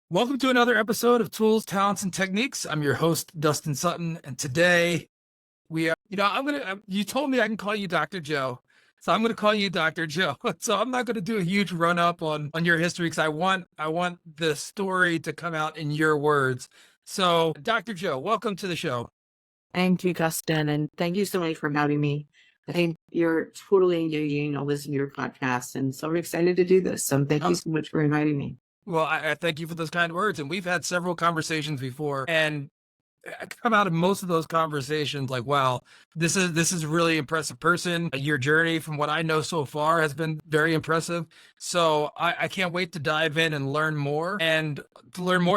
Welcome to another episode of Tools, Talents, and Techniques. I'm your host, Dustin Sutton, and today we are, you told me I can call you Dr. Joe, so I'm gonna call you Dr. Joe. So I'm not gonna do a huge run up on your history because I want the story to come out in your words. So, Dr. Joe, welcome to the show. Thank you, Dustin, and thank you so much for having me. I think you're totally engaging. I'll listen to your podcast, and so I'm excited to do this. So thank you so much for inviting me. Well, I thank you for those kind words, and we've had several conversations before, and I come out of most of those conversations like, wow, this is a really impressive person. Your journey, from what I know so far, has been very impressive. So I can't wait to dive in and learn more and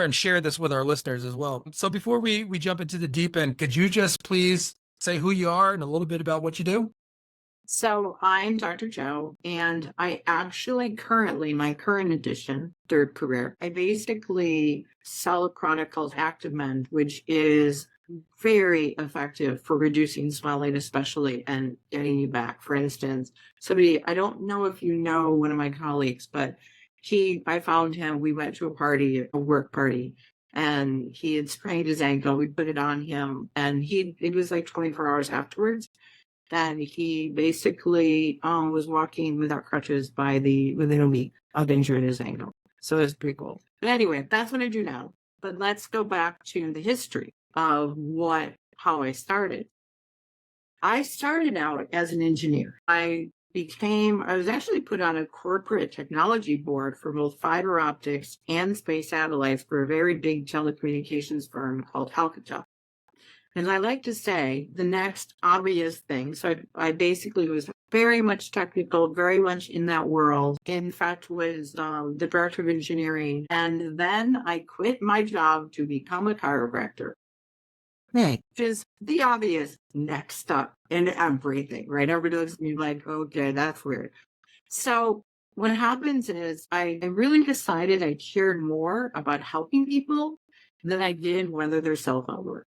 share this with our listeners as well. So before we jump into the deep end, could you just please say who you are and a little bit about what you do? So I'm Dr. Joe, and I actually currently, my current edition, third career, I basically sell a product called ActivMend, which is very effective for reducing swelling, especially, and getting you back. For instance, I don't know if you know one of my colleagues, but I found him, we went to a party, a work party, and he had sprained his ankle. We put it on him, and it was like 24 hours afterwards. And he basically was walking without crutches within a week of injuring his ankle. So it's pretty cool. But anyway, that's what I do now. But let's go back to the history of how I started. I started out as an engineer. I was actually put on a corporate technology board for both fiber optics and space satellites for a very big telecommunications firm called Alcatel. And I like to say the next obvious thing. So I basically was very much technical, very much in that world. In fact, was the director of engineering. And then I quit my job to become a chiropractor. Which is the obvious next step in everything, right? Everybody looks at me like, okay, that's weird. So what happens is I really decided I cared more about helping people than I did whether they're self-help.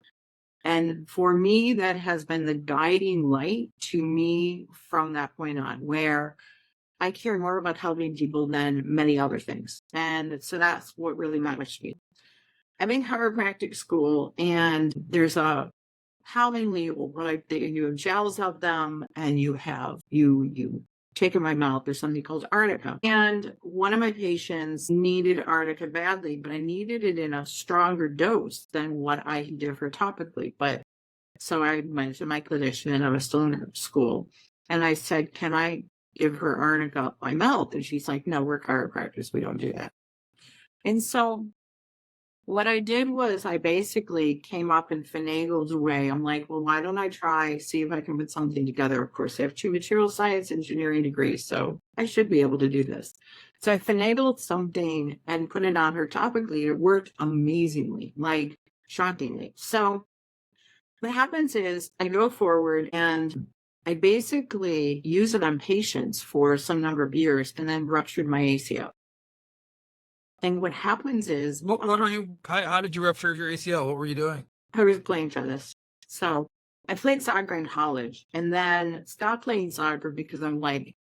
And for me, that has been the guiding light to me from that point on, where I care more about helping people than many other things. And so that's what really matters to me. I'm in chiropractic school, and there's how many, like, you have gels of them, and you take in my mouth, there's something called arnica. And one of my patients needed arnica badly, but I needed it in a stronger dose than what I did for topically. So I went to my clinician, and I was still in school, and I said, can I give her arnica up my mouth? And she's like, no, we're chiropractors, we don't do that. And so what I did was I basically came up and finagled away. I'm like, well, why don't I see if I can put something together? Of course, I have 2 material science engineering degrees, so I should be able to do this. So I finagled something and put it on her topically. It worked amazingly, like shockingly. So what happens is I go forward and I basically use it on patients for some number of years and then ruptured my ACL. And what happens is, How did you rupture your ACL? What were you doing? I was playing tennis. So I played soccer in college and then stopped playing soccer because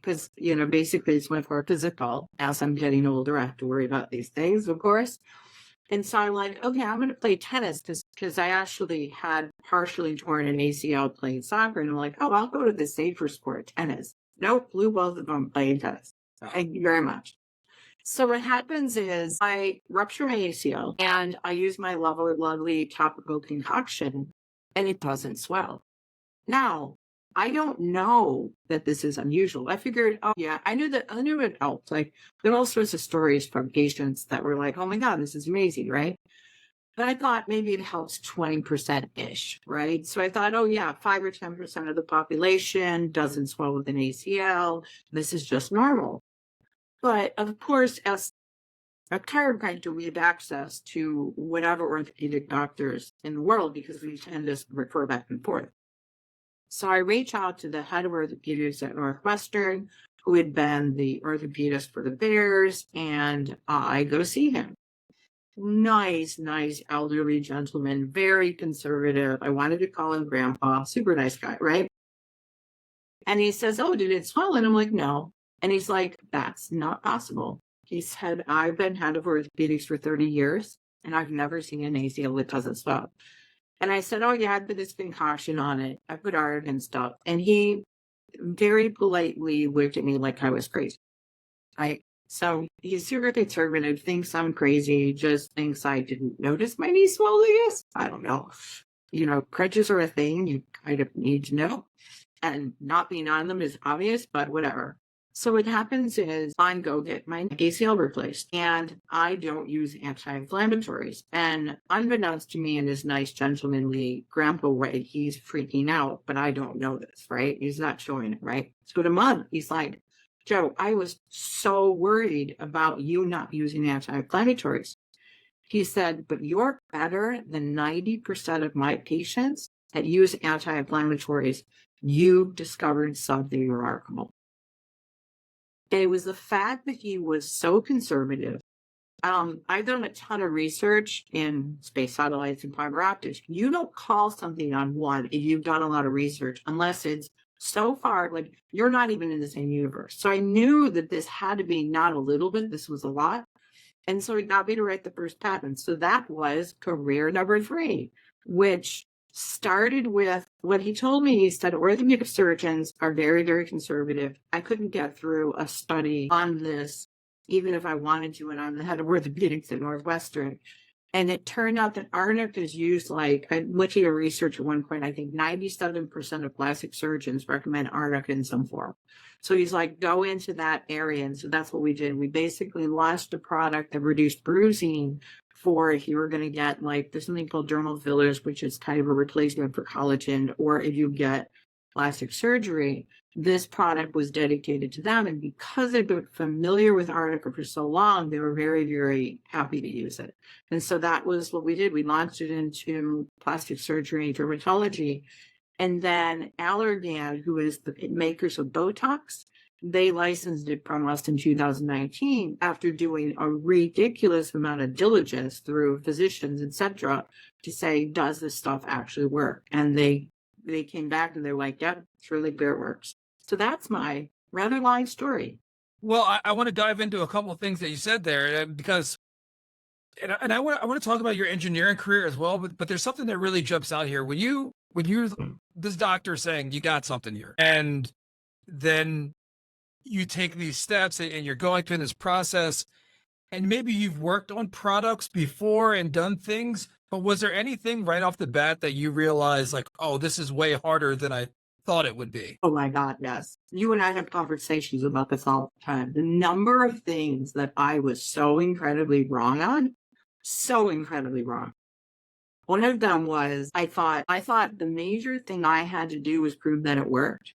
basically it's much more physical. As I'm getting older, I have to worry about these things, of course. And so I'm like, okay, I'm going to play tennis because I actually had partially torn an ACL playing soccer. And I'm like, oh, I'll go to the safer sport, tennis. Nope, blue balls of them playing tennis. Thank you very much. So what happens is I rupture my ACL and I use my lovely topical concoction and it doesn't swell. Now, I don't know that this is unusual. I figured, oh yeah, I knew it helped. Like, there are all sorts of stories from patients that were like, oh my God, this is amazing, right? But I thought maybe it helps 20%-ish, right? So I thought, oh yeah, 5 or 10% of the population doesn't swell with an ACL. This is just normal. But of course, as a chiropractor, we have access to whatever orthopedic doctors in the world because we tend to refer back and forth. So I reach out to the head of orthopedics at Northwestern, who had been the orthopedist for the Bears, and I go see him. Nice elderly gentleman, very conservative. I wanted to call him Grandpa, super nice guy, right? And he says, oh, did it swell? And I'm like, no. And he's like, that's not possible. He said, I've been head of orthopedics for 30 years and I've never seen an ACL that doesn't swell. And I said, oh, yeah, I put this concoction on it. I put art and stuff. And he very politely looked at me like I was crazy. So he's super conservative, thinks I'm crazy, just thinks I didn't notice my knee swelling is. I don't know. You know, crutches are a thing you kind of need to know. And not being on them is obvious, but whatever. So what happens is I go get my ACL replaced and I don't use anti-inflammatories. And unbeknownst to me in his nice gentlemanly grandpa way, he's freaking out, but I don't know this, right? He's not showing it, right? So in a month, he's like, Joe, I was so worried about you not using anti-inflammatories. He said, but you're better than 90% of my patients that use anti-inflammatories. You discovered something remarkable. And it was the fact that he was so conservative. I've done a ton of research in space satellites and fiber optics. You don't call something on one if you've done a lot of research unless it's so far, like you're not even in the same universe. So I knew that this had to be not a little bit, this was a lot. And so he got me to write the first patent. So that was career number 3, which started with what he told me. He said, orthopedic surgeons are very, very conservative. I couldn't get through a study on this, even if I wanted to, and I'm the head of orthopedics at Northwestern. And it turned out that arsenic is used, like, I looked at research at one point, I think 97% of plastic surgeons recommend arsenic in some form. So he's like, go into that area. And so that's what we did. We basically launched a product that reduced bruising for if you were going to get, like, there's something called dermal fillers, which is kind of a replacement for collagen, or if you get plastic surgery, this product was dedicated to them. And because they've been familiar with Arnica for so long, they were very, very happy to use it. And so that was what we did. We launched it into plastic surgery and dermatology. And then Allergan, who is the makers of Botox, they licensed it from us in 2019 after doing a ridiculous amount of diligence through physicians, etc., to say, does this stuff actually work? And they came back and they're like, yeah, it's really clear it works. So that's my rather long story. Well, I want to dive into a couple of things that you said there because, and I want to talk about your engineering career as well. But there's something that really jumps out here when you this doctor saying you got something here, and then you take these steps and you're going through this process, and maybe you've worked on products before and done things. But was there anything right off the bat that you realized, like, oh, this is way harder than I thought it would be? Oh my God, yes. You and I have conversations about this all the time. The number of things that I was so incredibly wrong on, so incredibly wrong. One of them was I thought the major thing I had to do was prove that it worked.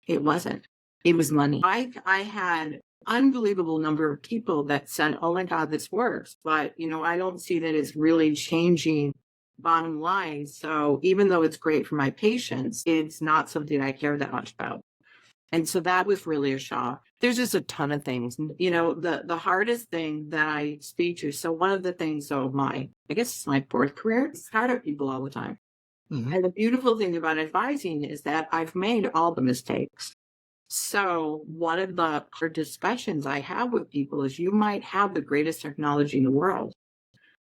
It wasn't. It was money. I had unbelievable number of people that said, oh my God, this works. But, you know, I don't see that it's really changing bottom line. So even though it's great for my patients, it's not something I care that much about. And so that was really a shock. There's just a ton of things, you know, the hardest thing that I speak to. So one of the things, so I guess it's my 4th career, startup people all the time. Mm-hmm. And the beautiful thing about advising is that I've made all the mistakes. So one of the discussions I have with people is you might have the greatest technology in the world,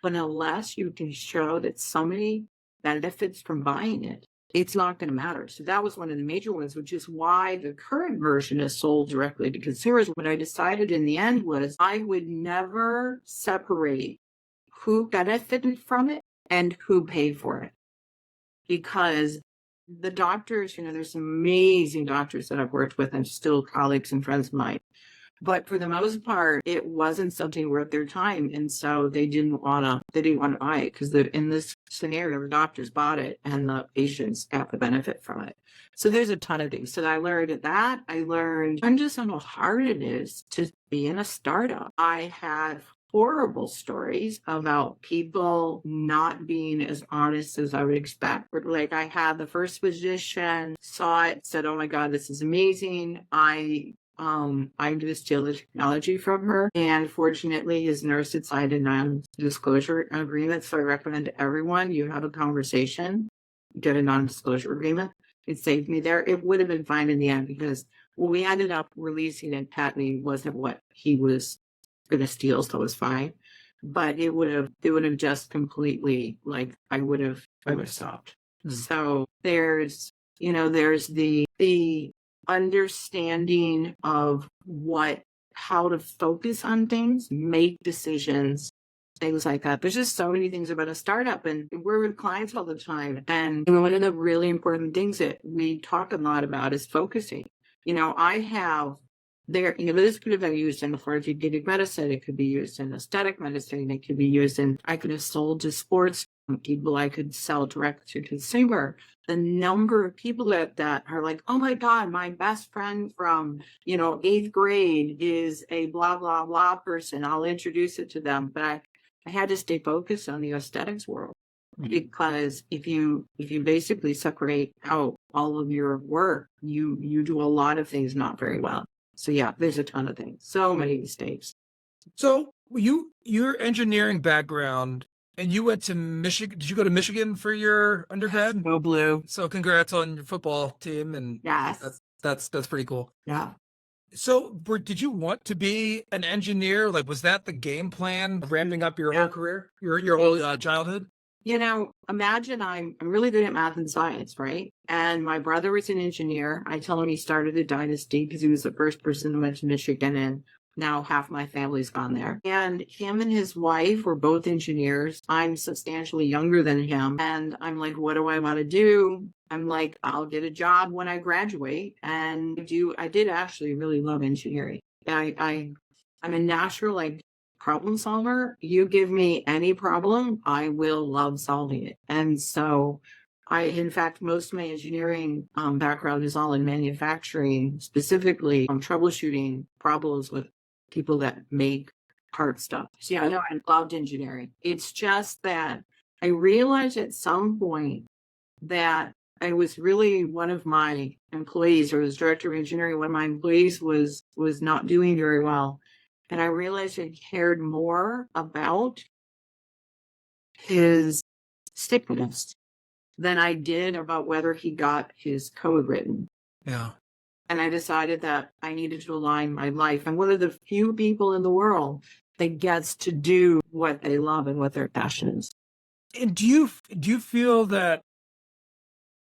but unless you can show that somebody benefits from buying it, it's not going to matter. So that was one of the major ones, which is why the current version is sold directly to consumers. What I decided in the end was I would never separate who benefited from it and who paid for it. Because the doctors, you know, there's some amazing doctors that I've worked with and still colleagues and friends of mine. But for the most part, it wasn't something worth their time. And so they didn't want to buy it because in this scenario, the doctors bought it and the patients got the benefit from it. So there's a ton of things. So I learned that. I learned just how hard it is to be in a startup. I had horrible stories about people not being as honest as I would expect. Like I had the first physician, saw it, said, oh my God, this is amazing. I'm going to steal the technology from her. And fortunately, his nurse had signed a non-disclosure agreement. So I recommend to everyone, you have a conversation, get a non-disclosure agreement. It saved me there. It would have been fine in the end because what we ended up releasing and patenting wasn't what he was going to steal, so it was fine. But it would have just completely, like, I would have stopped. So there's the understanding of how to focus on things, make decisions, things like that. There's just so many things about a startup, and we're with clients all the time. And one of the really important things that we talk a lot about is focusing. This could have been used in orthopedic medicine. It could be used in aesthetic medicine. It could be used I could have sold to sports people. I could sell direct to consumer. The number of people that are like, oh my God, my best friend from, 8th grade is a blah, blah, blah person. I'll introduce it to them. But I had to stay focused on the aesthetics world, because if you basically separate out all of your work, you do a lot of things not very well. So yeah, there's a ton of things, so many mistakes. So your engineering background, and you went to Michigan. Did you go to Michigan for your undergrad? Go Blue. So congrats on your football team, and Yes. that's pretty cool. Yeah. So did you want to be an engineer? Like, was that the game plan, ramping up your whole career, your whole childhood? Imagine I'm really good at math and science, right? And my brother was an engineer. I tell him he started a dynasty because he was the first person who went to Michigan, and now half my family's gone there. And him and his wife were both engineers. I'm substantially younger than him. And I'm like, what do I want to do? I'm like, I'll get a job when I graduate. And I did actually really love engineering. I'm a natural, problem solver. You give me any problem, I will love solving it. And so in fact, most of my engineering background is all in manufacturing, specifically troubleshooting problems with people that make hard stuff. So yeah, I loved engineering. It's just that I realized at some point that I was really one of my employees, or was director of engineering, one of my employees was not doing very well. And I realized I cared more about his sickness than I did about whether he got his code written. Yeah. And I decided that I needed to align my life. I'm one of the few people in the world that gets to do what they love and what their passion is. And do you feel that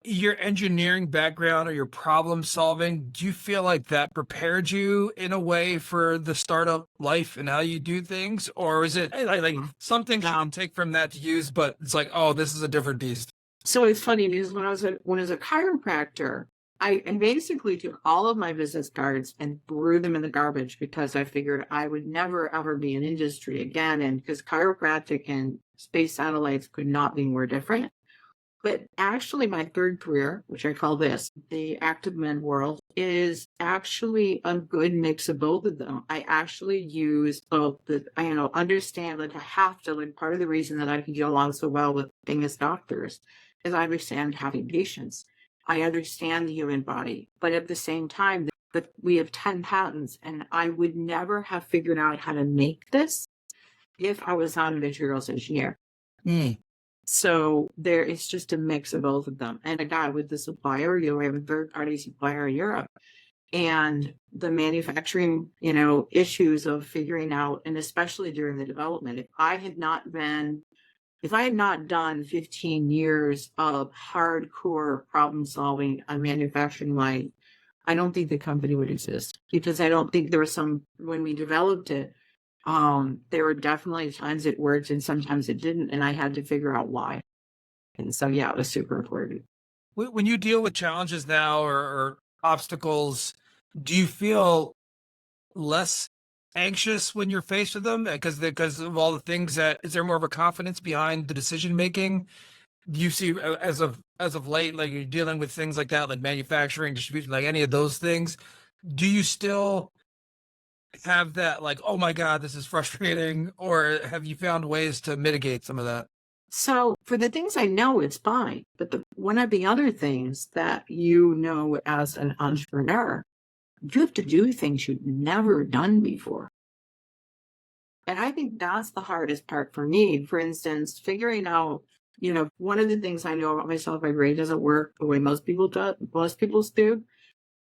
your engineering background or your problem solving, do you feel like that prepared you in a way for the startup life and how you do things? Or is it like something you can take from that to use, but it's like, oh, this is a different beast? So it's funny because when I was a chiropractor, I basically took all of my business cards and threw them in the garbage, because I figured I would never, ever be in industry again. And because chiropractic and space satellites could not be more different. But actually, my third career, which I call the ActivMend world, is actually a good mix of both of them. I actually use both understand that I have to, part of the reason that I can get along so well with famous doctors is I understand having patients. I understand the human body, but at the same time, we have 10 patents, and I would never have figured out how to make this if I was not a materials engineer. So there is just a mix of both of them. And a guy with the supplier, we have a third-party supplier in Europe, and the manufacturing, issues of figuring out, and especially during the development, if I had not done 15 years of hardcore problem solving on manufacturing line, I don't think the company would exist, because I don't think when we developed it, there were definitely times it worked and sometimes it didn't, and I had to figure out why. And so, yeah, it was super important. When you deal with challenges now or obstacles, do you feel less anxious when you're faced with them because of all the things is there more of a confidence behind the decision making? Do you see as of late, like you're dealing with things like that, like manufacturing, distribution, like any of those things, do you still have that, like, oh my God, this is frustrating, or have you found ways to mitigate some of that? So for the things I know, it's fine. But one of the other things that as an entrepreneur, you have to do things you've never done before. And I think that's the hardest part for me. For instance, figuring out, one of the things I know about myself, my brain doesn't work the way most people's do.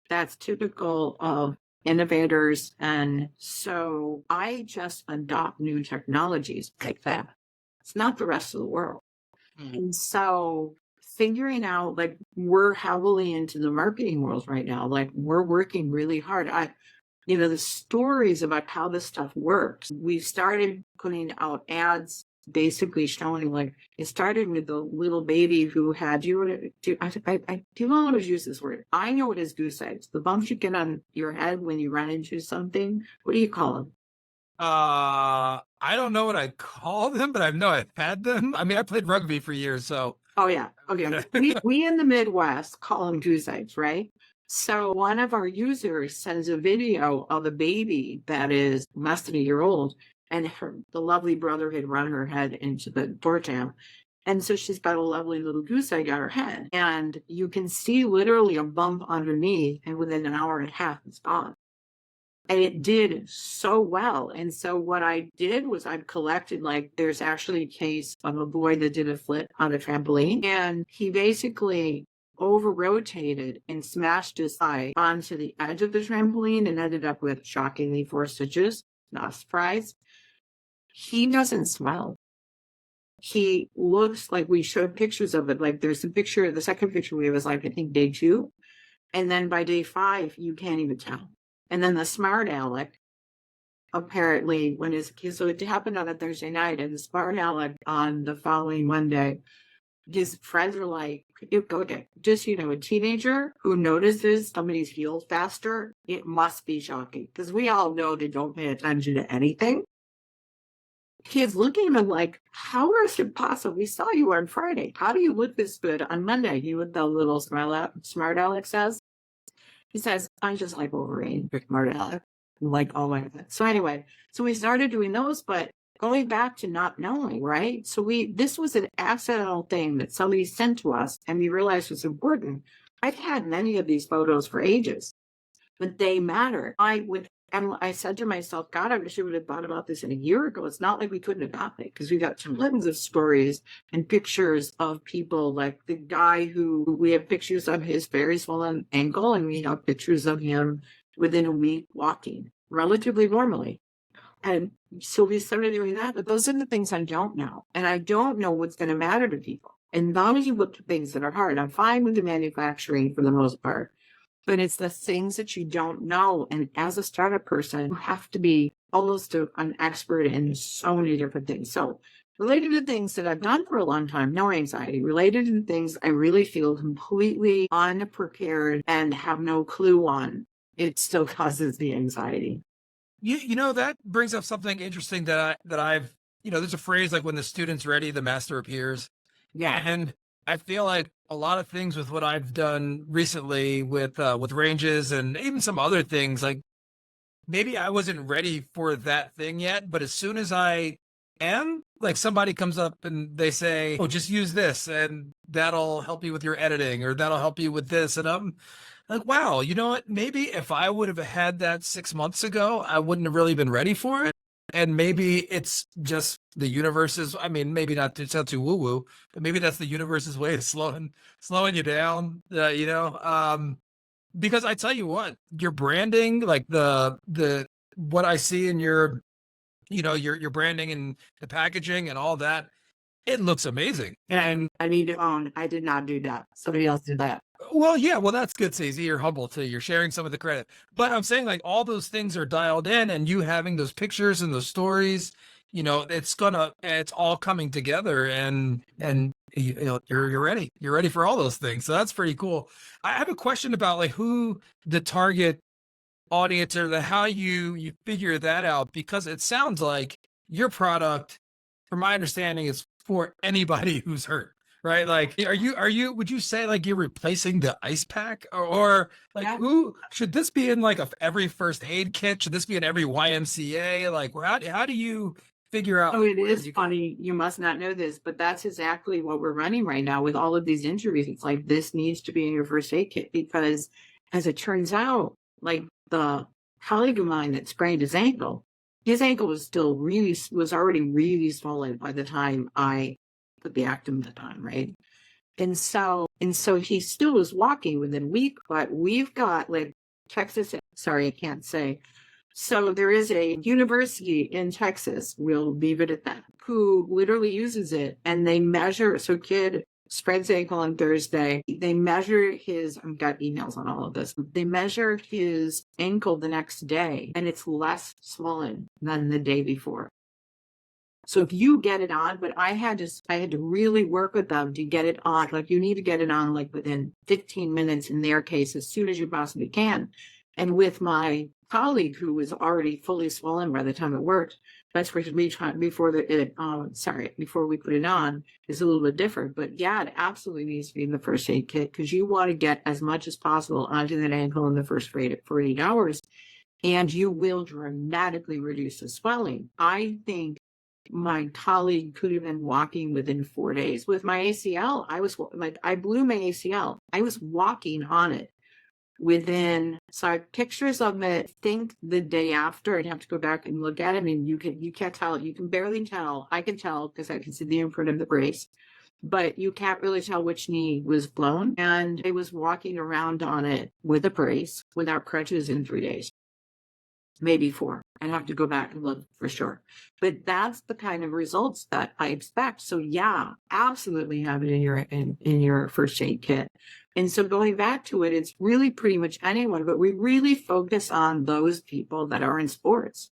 That's typical of innovators. And so I just adopt new technologies like that. It's not the rest of the world. And so figuring out, like, we're heavily into the marketing world right now. Like, we're working really hard. The stories about how this stuff works. We started putting out ads basically showing, like, it started with the little baby who had, do you know how to use this word? I know it as goose eggs. The bumps you get on your head when you run into something. What do you call them? I don't know what I call them, but I know I've had them. I mean, I played rugby for years, so. Oh yeah. Okay. We in the Midwest call them goose eggs, right? So one of our users sends a video of a baby that is less than a year old, and the lovely brother had run her head into the door jam. And so she's got a lovely little goose egg on her head. And you can see literally a bump underneath, and within an hour and a half, it's gone. And it did so well. And so what I did was I collected, like, there's actually a case of a boy that did a flip on a trampoline, and he basically over rotated and smashed his eye onto the edge of the trampoline and ended up with shockingly 4 stitches. Not a surprise. He doesn't smell. He looks like, we showed pictures of it. Like, there's a picture, the second picture we have is, like, I think day 2. And then by day 5, you can't even tell. And then the smart aleck, apparently, when his kids, so it happened on a Thursday night, and the smart aleck on the following Monday, his friends were like, okay, just, a teenager who notices somebody's healed faster, it must be shocking. Because we all know they don't pay attention to anything. He's looking at him like, how is it possible? We saw you on Friday. How do you look this good on Monday? You with the little smart aleck says. He says, I just like Wolverine, smart aleck. Like, oh my God. So anyway, so we started doing those, but going back to not knowing, right? So this was an accidental thing that somebody sent to us, and we realized was important. I've had many of these photos for ages, but they matter. And I said to myself, God, I wish I would have thought about this a year ago. It's not like we couldn't have gotten it, because we got tons of stories and pictures of people, like the guy who we have pictures of his very swollen ankle, and we have pictures of him within a week walking relatively normally. And so we started doing that. But those are the things I don't know. And I don't know what's going to matter to people. And now you look at things that are hard. I'm fine with the manufacturing for the most part. But it's the things that you don't know. And as a startup person, you have to be almost an expert in so many different things. So related to things that I've done for a long time, no anxiety. Related to things I really feel completely unprepared and have no clue on, it still causes the anxiety. That brings up something interesting that I've, there's a phrase like, when the student's ready, the master appears. Yeah. And I feel like a lot of things with what I've done recently with RANGEZ and even some other things, like, maybe I wasn't ready for that thing yet, but as soon as I am, like, somebody comes up and they say, oh, just use this and that'll help you with your editing, or that'll help you with this. And I'm like, wow, you know what? Maybe if I would have had that 6 months ago, I wouldn't have really been ready for it. And maybe it's just the universe's, I mean, maybe not to sound too woo-woo, but maybe that's the universe's way of slowing you down, because I tell you what, your branding, like the what I see in your, your branding and the packaging and all that, it looks amazing. And I need to own, I did not do that. Somebody else did that. Well, yeah, well, that's good, Stacey. You're humble too. You're sharing some of the credit. But I'm saying, like, all those things are dialed in, and you having those pictures and those stories, it's all coming together, and you're ready. You're ready for all those things. So that's pretty cool. I have a question about, like, who the target audience, or how you figure that out, because it sounds like your product, from my understanding, is for anybody who's hurt. Right? Like, would you say, like, you're replacing the ice pack, or like, Yeah. who should this be in, like, every first aid kit? Should this be in every YMCA? Like, how do you figure out? Oh, it is funny. You must not know this, but that's exactly what we're running right now with all of these injuries. It's like, this needs to be in your first aid kit, because as it turns out, like, the colleague of mine that sprained his ankle was already really swollen by the time I put the ActivMend on, right? And so he still was walking within a week, but we've got, like, Texas, sorry, I can't say. So there is a university in Texas, we'll leave it at that, who literally uses it, and they measure. So kid spreads ankle on Thursday. They measure his, I've got emails on all of this. They measure his ankle the next day, and it's less swollen than the day before. So if you get it on, but I had to really work with them to get it on. Like, you need to get it on like within 15 minutes in their case, as soon as you possibly can. And with my colleague, who was already fully swollen by the time it worked, that's before we put it on, is a little bit different. But yeah, it absolutely needs to be in the first aid kit, because you want to get as much as possible onto that ankle in the first 48 hours, and you will dramatically reduce the swelling. I think my colleague could have been walking within 4 days. With my ACL, I blew my ACL. I was walking on it within, so I have pictures of it, I think the day after. I'd have to go back and look at it. I mean, you can't tell, you can barely tell. I can tell because I can see the imprint of the brace, but you can't really tell which knee was blown. And I was walking around on it with a brace without crutches in 3 days. Maybe 4. I'd have to go back and look for sure. But that's the kind of results that I expect. So yeah, absolutely have it in your first aid kit. And so going back to it, it's really pretty much anyone, but we really focus on those people that are in sports,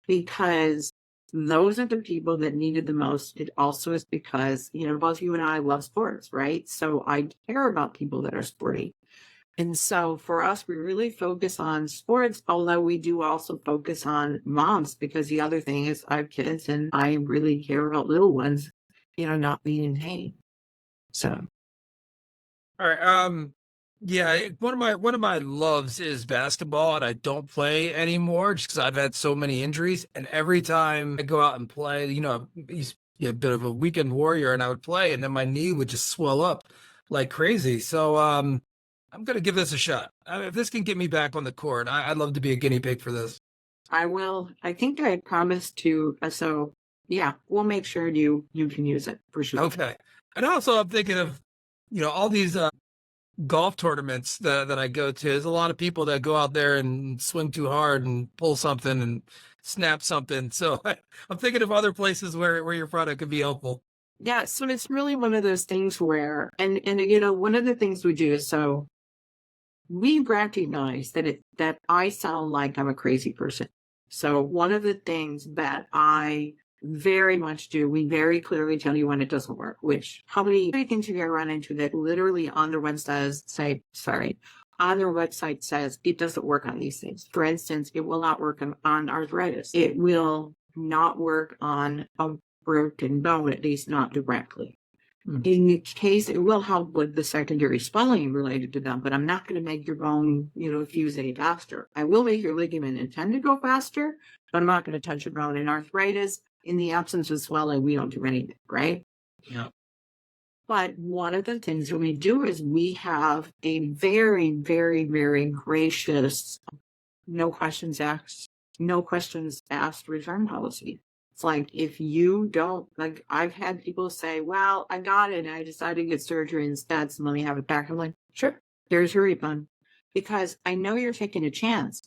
because those are the people that need it the most. It also is because, both you and I love sports, right? So I care about people that are sporty. And so for us, we really focus on sports, although we do also focus on moms, because the other thing is I have kids and I really care about little ones, not being in pain. So. All right. Yeah, one of my loves is basketball, and I don't play anymore just because I've had so many injuries. And every time I go out and play, I used to be a bit of a weekend warrior, and I would play, and then my knee would just swell up like crazy. So I'm gonna give this a shot. If this can get me back on the court, I'd love to be a guinea pig for this. I will. I think I promised to. So yeah, we'll make sure you can use it for sure. Okay. And also, I'm thinking of, all these golf tournaments that I go to. There's a lot of people that go out there and swing too hard and pull something and snap something. So I'm thinking of other places where your product could be helpful. Yeah, so it's really one of those things where, and one of the things we do is, so we recognize that I sound like I'm a crazy person. So one of the things that I very much do, we very clearly tell you when it doesn't work, which how many things have you ever run into that literally on their website says it doesn't work on these things. For instance, it will not work on arthritis. It will not work on a broken bone, at least not directly. In the case, it will help with the secondary swelling related to them, but I'm not going to make your bone, fuse any faster. I will make your ligament and tend to go faster, but I'm not going to touch your bone. In arthritis, in the absence of swelling, we don't do anything, right? Yeah. But one of the things that we do is we have a very, very, very gracious, no questions asked return policy. It's like, if you don't, like, I've had people say, well, I got it and I decided to get surgery instead, so let me have it back. I'm like, sure, there's your refund, because I know you're taking a chance,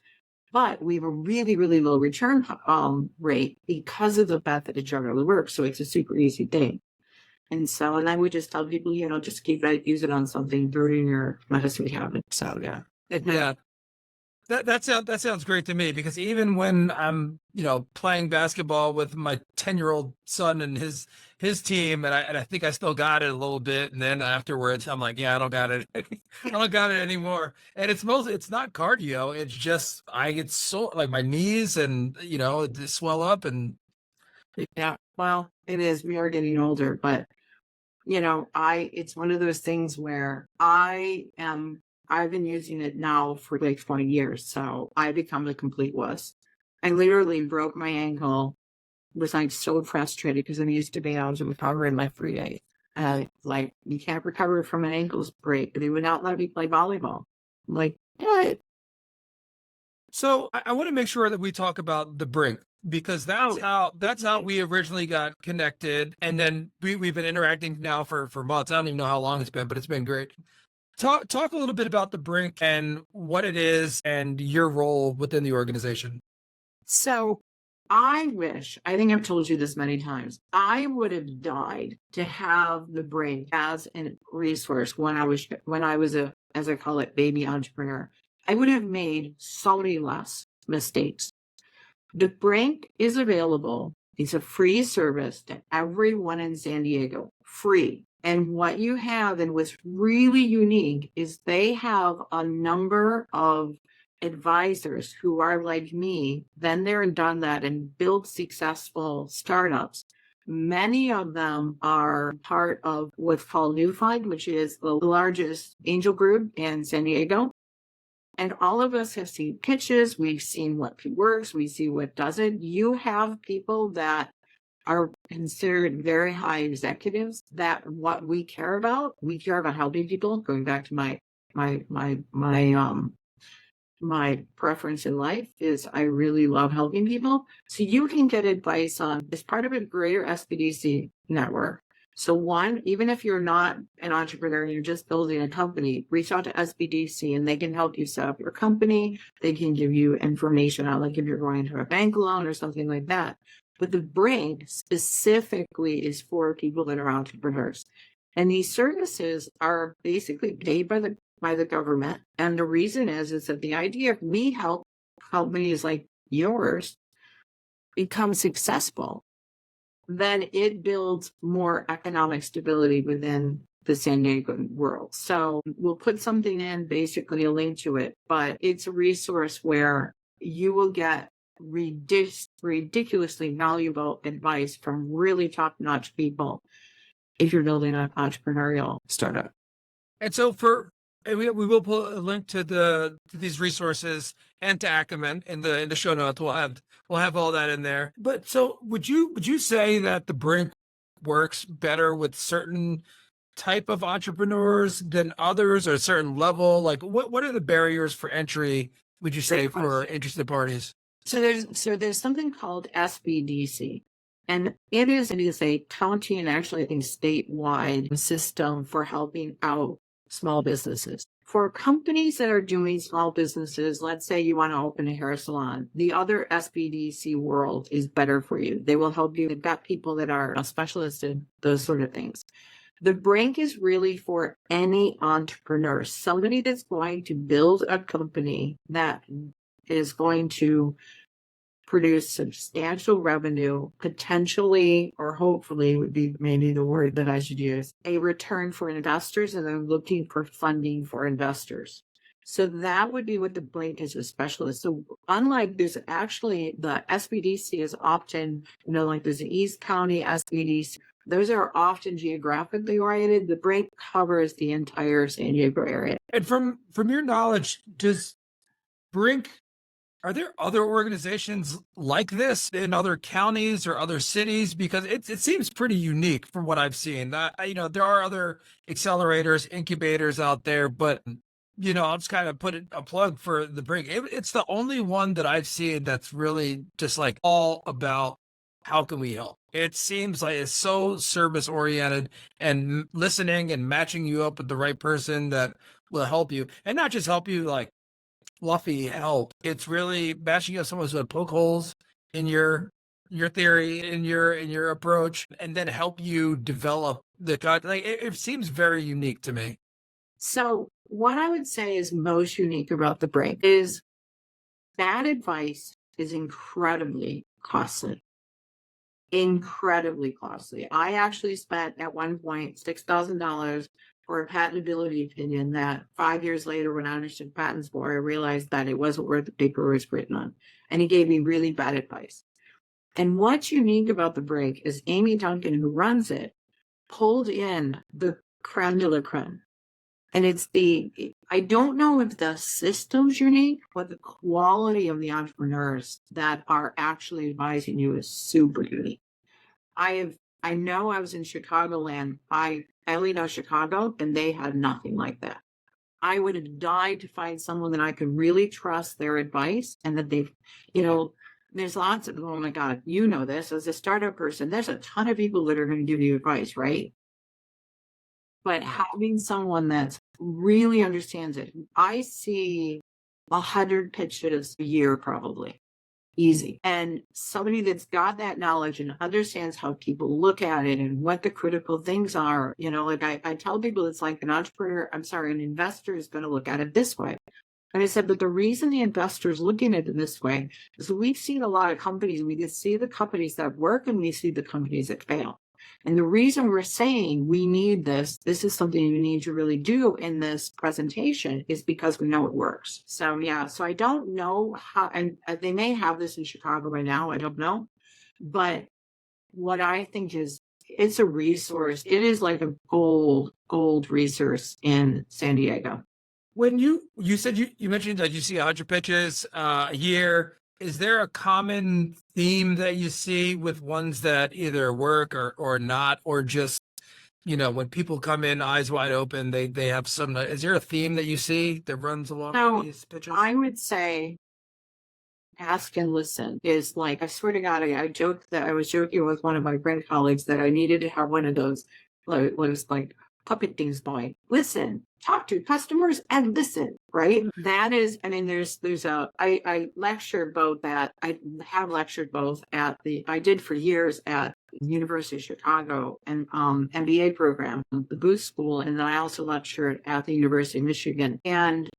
but we have a really, really low return rate because of the fact that it generally works. So it's a super easy thing. And I would just tell people, just use it on something during your medicine cabinet. So yeah. Yeah. That sounds great to me, because even when I'm, playing basketball with my 10-year-old son and his team, and I think I still got it a little bit, and then afterwards I'm like, yeah, I don't got it. I don't got it anymore. And it's not cardio. It's just I get so, like, my knees and they swell up. And yeah, well, it is. We are getting older, but it's one of those things where I've been using it now for like 20 years. So I become a complete wuss. I literally broke my ankle, was like so frustrated because I'm used to being able to recover in my free days. Like, you can't recover from an ankle break. They would not let me play volleyball. I'm like, what? So I want to make sure that we talk about the Brink, because that's how we originally got connected. And then we've been interacting now for months. I don't even know how long it's been, but it's been great. Talk a little bit about the Brink and what it is and your role within the organization. So I think I've told you this many times. I would have died to have the brain as a resource when I was a, as I call it, baby entrepreneur. I would have made so many less mistakes. The Brink is available. It's a free service to everyone in San Diego, free. And what you have, and what's really unique, is they have a number of advisors who are like me, been there and done that and built successful startups. Many of them are part of what's called New Fund, which is the largest angel group in San Diego. And all of us have seen pitches. We've seen what works. We see what doesn't. You have people that are considered very high executives that what we care about helping people. Going back to my preference in life is I really love helping people. So you can get advice on as part of a greater SBDC network. So one, even if you're not an entrepreneur, you're just building a company, reach out to SBDC and they can help you set up your company. They can give you information on like if you're going to a bank loan or something like that. But the Brink specifically is for people that are entrepreneurs. And these services are basically paid by the government. And the reason is that the idea of me help companies like yours become successful, then it builds more economic stability within the San Diego world. So we'll put something in, basically a link to it, but it's a resource where you will get ridiculously valuable advice from really top-notch people if you're building an entrepreneurial startup. And so we will put a link to these resources and to ActivMend in the show notes. We'll have all that in there. But so would you say that the Brink works better with certain type of entrepreneurs than others, or a certain level? Like what are the barriers for entry, would you say, for interested parties? So there's something called SBDC. And it is a county and actually I think statewide system for helping out small businesses. For companies that are doing small businesses, let's say you want to open a hair salon, the other SBDC world is better for you. They will help you. They've got people that are specialists in those sort of things. The Brink is really for any entrepreneur, somebody that's going to build a company that is going to produce substantial revenue, potentially, or hopefully would be maybe the word that I should use, a return for investors, and they're looking for funding for investors. So that would be what the Brink is, a specialist. So unlike there's actually the SBDC is often, like there's the East County SBDC. Those are often geographically oriented. The Brink covers the entire San Diego area. And from your knowledge, does Brink, are there other organizations like this in other counties or other cities? Because it seems pretty unique from what I've seen. There are other accelerators, incubators out there, but I'll just kind of put a plug for the Brink. It's the only one that I've seen that's really just like all about how can we help. It seems like it's so service oriented and listening and matching you up with the right person that will help you, and not just help you like fluffy help. It's really matching up someone who's going to poke holes in your theory, in your approach, and then help you develop the content. Like it seems very unique to me. So what I would say is most unique about the Brink is bad advice is incredibly costly. Incredibly costly. I actually spent at one point $6,000 for a patentability opinion that 5 years later, when I understood patents more, I realized that it wasn't worth the paper it was written on. And he gave me really bad advice. And what's unique about the Brink is Amy Duncan, who runs it, pulled in the creme de la creme. And I don't know if the system's unique, but the quality of the entrepreneurs that are actually advising you is super unique. I know I was in Chicagoland. I only know Chicago, and they had nothing like that. I would have died to find someone that I could really trust their advice and that there's lots of, oh my God, this as a startup person, there's a ton of people that are going to give you advice, right? but having someone that really understands it. I see 100 pitches a year, probably easy. And somebody that's got that knowledge and understands how people look at it and what the critical things are, like I tell people, it's like an investor is going to look at it this way. And I said, but the reason the investor's looking at it this way is we've seen a lot of companies. We just see the companies that work and we see the companies that fail. And the reason we're saying we need this is something you need to really do in this presentation, is because we know it works. So yeah, so I don't know how, and they may have this in Chicago by now, I don't know. But what I think is, it's a resource. It is like a gold resource in San Diego. When you said you mentioned that you see 100 pitches a year, is there a common theme that you see with ones that either work or not, or just, when people come in eyes wide open, they have some, is there a theme that you see that runs along these pitches? I would say ask and listen is like, I swear to God, I joked that I was joking with one of my Brink colleagues that I needed to have one of those, like puppet things going. Listen, talk to customers and listen, right? That is, I mean, I lecture both at, I have lectured both I did for years at the University of Chicago and MBA program, the Booth School, and then I also lectured at the University of Michigan. And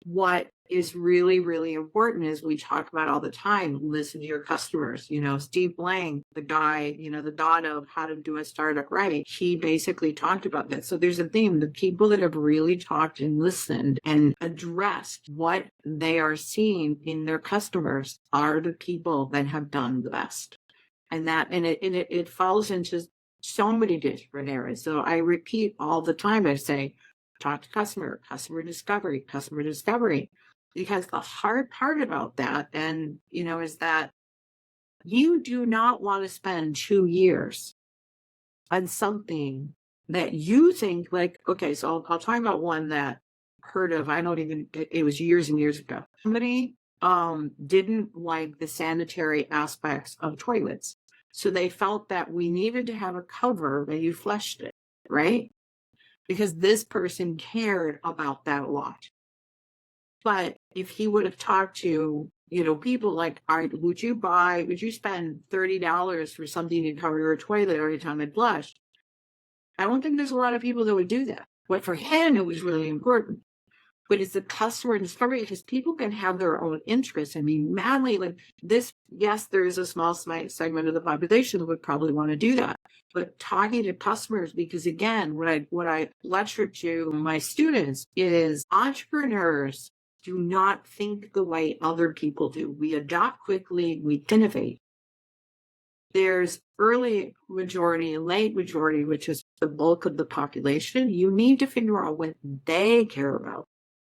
what is really, really important is we talk about all the time, listen to your customers. Steve Blank, the guy, the dad of how to do a startup right, he basically talked about that. So there's a theme. The people that have really talked and listened and addressed what they are seeing in their customers are the people that have done the best. And it falls into so many different areas. So I repeat all the time, I say, talk to customer discovery, because the hard part about that, and is that you do not want to spend 2 years on something that you think, like, okay, so I'll talk about one that heard of, it was years and years ago. Somebody didn't like the sanitary aspects of toilets. So they felt that we needed to have a cover that you flushed it, right? Because this person cared about that a lot. But if he would have talked to, people like, all right, would you spend $30 for something to cover your toilet every time it flushed? I don't think there's a lot of people that would do that. But for him, it was really important. But it's the customer discovery, because people can have their own interests. I mean, madly, like this, yes, there is a small segment of the population that would probably want to do that. But talking to customers, because again, what I lecture to my students is entrepreneurs do not think the way other people do. We adopt quickly, we innovate. There's early majority and late majority, which is the bulk of the population. You need to figure out what they care about,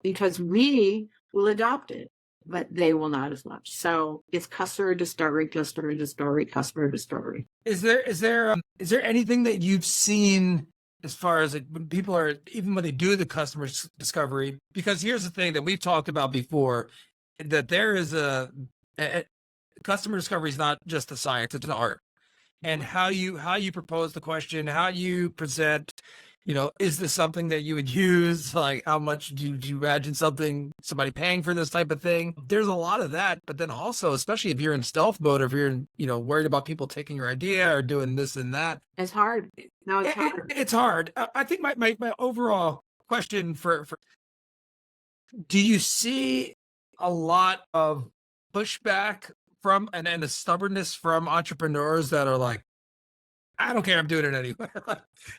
because we will adopt it, but they will not as much. So it's customer discovery. Is there anything that you've seen as far as when people are, even when they do the customer discovery? Because here's the thing that we've talked about before, that there is a customer discovery is not just a science, it's an art. And how you propose the question, how you present, is this something that you would use? Like, how much do you imagine somebody paying for this type of thing? There's a lot of that, but then also, especially if you're in stealth mode, if you're worried about people taking your idea or doing this and that. It's hard. No, it's hard. It's hard. I think my overall question for do you see a lot of pushback from and a stubbornness from entrepreneurs that are like, I don't care, I'm doing it anyway?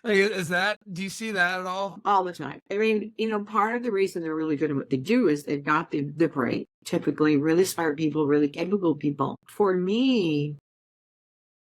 Do you see that at all? All the time. I mean, part of the reason they're really good at what they do is they've got the brain, typically really smart people, really capable people. For me,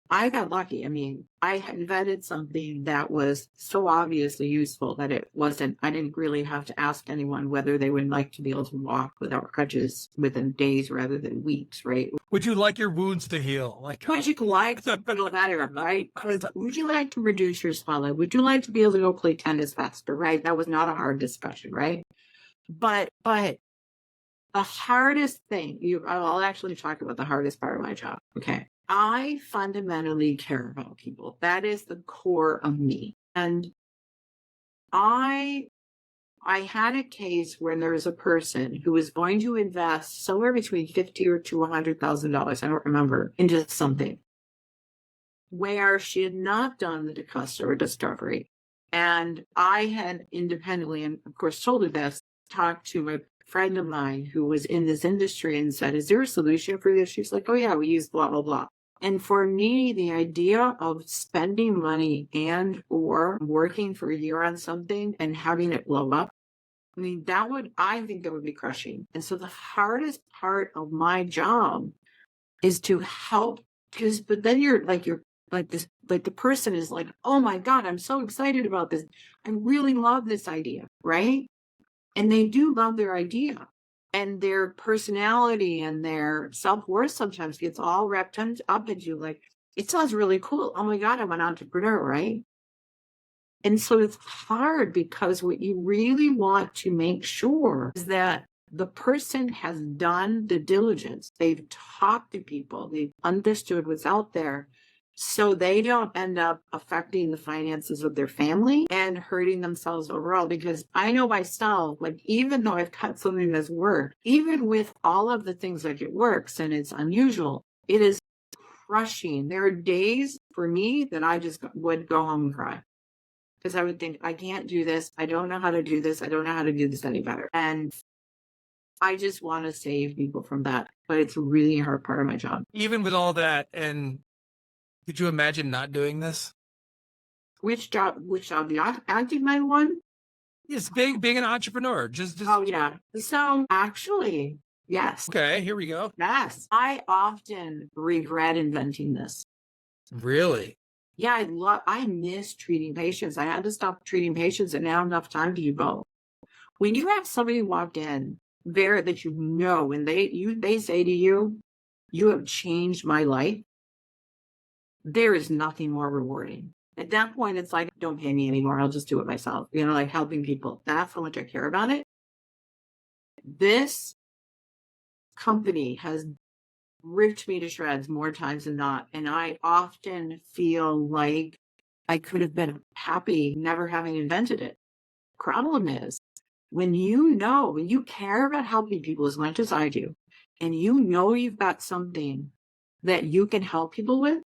I got lucky. I mean, I invented something that was so obviously useful that I didn't really have to ask anyone whether they would like to be able to walk without crutches within days rather than weeks, right? Would you like your wounds to heal? Would you like to feel better, right? Would you like to reduce your swelling? Would you like to be able to go play tennis faster, right? That was not a hard discussion, right? But the hardest thing, I'll actually talk about the hardest part of my job, okay? I fundamentally care about people. That is the core of me. And I had a case where there was a person who was going to invest somewhere between $50,000 or to $100,000, I don't remember, into something where she had not done the customer discovery. And I had independently, and of course told her this, talked to a friend of mine who was in this industry and said, is there a solution for this? She's like, oh yeah, we use blah, blah, blah. And for me, the idea of spending money and or working for a year on something and having it blow up, I mean, I think that would be crushing. And so the hardest part of my job is to help, but then you're like this, like the person is like, oh my God, I'm so excited about this. I really love this idea, right? And they do love their idea. And their personality and their self-worth sometimes gets all wrapped up into like, it sounds really cool. Oh my God, I'm an entrepreneur, right? And so it's hard because what you really want to make sure is that the person has done the diligence. They've talked to people. They've understood what's out there. So they don't end up affecting the finances of their family and hurting themselves overall. Because I know myself, like, even though I've got something that's worked, even with all of the things like it works and it's unusual, it is crushing. There are days for me that I just would go home and cry. Because I would think, I can't do this. I don't know how to do this. I don't know how to do this any better. And I just want to save people from that. But it's a really hard part of my job. Even with all that, and could you imagine not doing this? Which job? The ActivMend one? Yes, being an entrepreneur. Just Oh, yeah. So actually, yes. Okay, here we go. Yes. I often regret inventing this. Really? Yeah, I miss treating patients. I had to stop treating patients and now I have enough time to do both. When you have somebody walk in there that you know, and they say to you, you have changed my life, there is nothing more rewarding. At that point, it's like, don't pay me anymore. I'll just do it myself. Like helping people. That's how much I care about it. This company has ripped me to shreds more times than not. And I often feel like I could have been happy never having invented it. Problem is, when you care about helping people as much as I do, and you know you've got something that you can help people with,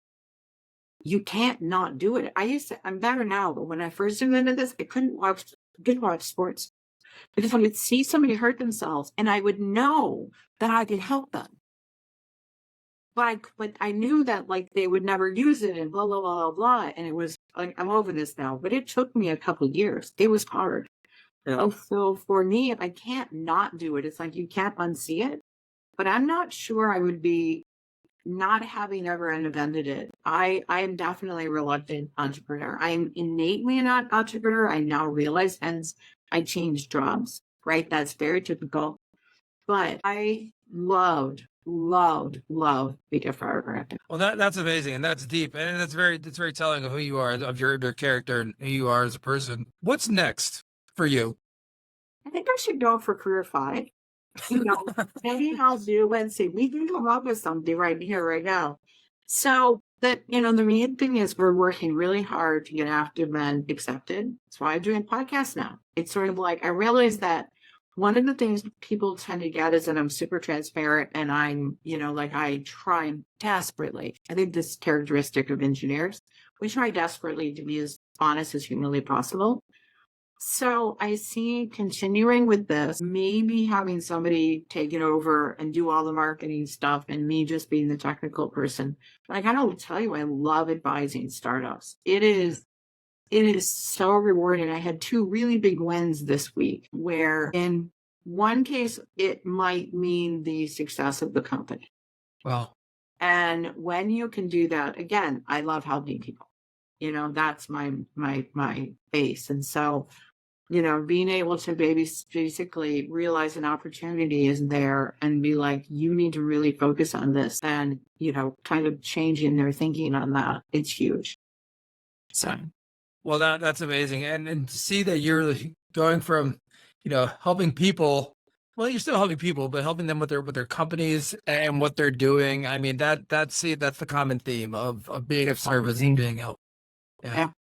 you can't not do it. I'm better now, but when I first invented this, I couldn't watch sports because I would see somebody hurt themselves and I would know that I could help them. But I knew that like they would never use it and blah, blah, blah, blah, blah. And it was like, I'm over this now, but it took me a couple of years. It was hard. Yeah. So for me, I can't not do it. It's like, you can't unsee it, but I'm not sure I would be not having ever invented it. I am definitely a reluctant entrepreneur. I am innately an entrepreneur. I now realize, hence I changed jobs, right? That's very typical. But I loved being a chiropractor. Well, that's amazing, and that's deep, and that's very telling of who you are, of your character, and who you are as a person. What's next for you? I think I should go for career 5. Maybe I'll do, let's see, we can come up with something right here, right now. So that, the main thing is we're working really hard to get ActivMend accepted. That's why I'm doing podcasts now. It's sort of like, I realize that one of the things people tend to get is that I'm super transparent and I'm, like I try desperately. I think this is characteristic of engineers. We try desperately to be as honest as humanly possible. So I see continuing with this, maybe having somebody take it over and do all the marketing stuff and me just being the technical person. Like, I don't tell you, I love advising startups. It is so rewarding. I had 2 really big wins this week where in one case, it might mean the success of the company. Wow. And when you can do that, again, I love helping people. That's my base. And so, being able to basically realize an opportunity is there and be like, you need to really focus on this and, kind of changing their thinking on that. It's huge. So. Well, that's amazing. And to see that you're going from, helping people, well, you're still helping people, but helping them with their companies and what they're doing. I mean, that's the common theme of being of service and being help. Yeah.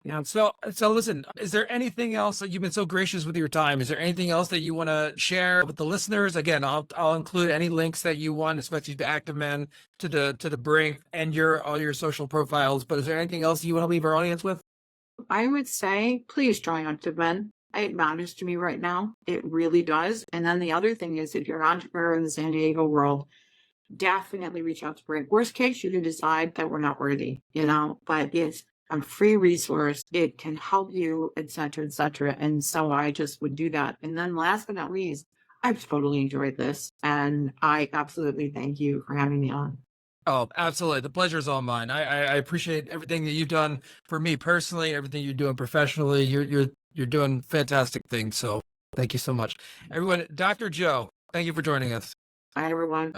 Yeah. So listen, is there anything else that you've been so gracious with your time? Is there anything else that you want to share with the listeners? Again, I'll include any links that you want, especially to ActivMend, to the Brink, and all your social profiles. But is there anything else you want to leave our audience with? I would say, please try ActivMend. It matters to me right now. It really does. And then the other thing is, if you're an entrepreneur in the San Diego world, definitely reach out to Brink. Worst case, you can decide that we're not worthy, but it's a free resource. It can help you, et cetera, et cetera. And so I just would do that. And then last but not least, I've totally enjoyed this. And I absolutely thank you for having me on. Oh, absolutely. The pleasure is all mine. I appreciate everything that you've done for me personally, everything you're doing professionally. You're doing fantastic things. So thank you so much. Everyone, Dr. Joe, thank you for joining us. Bye, everyone.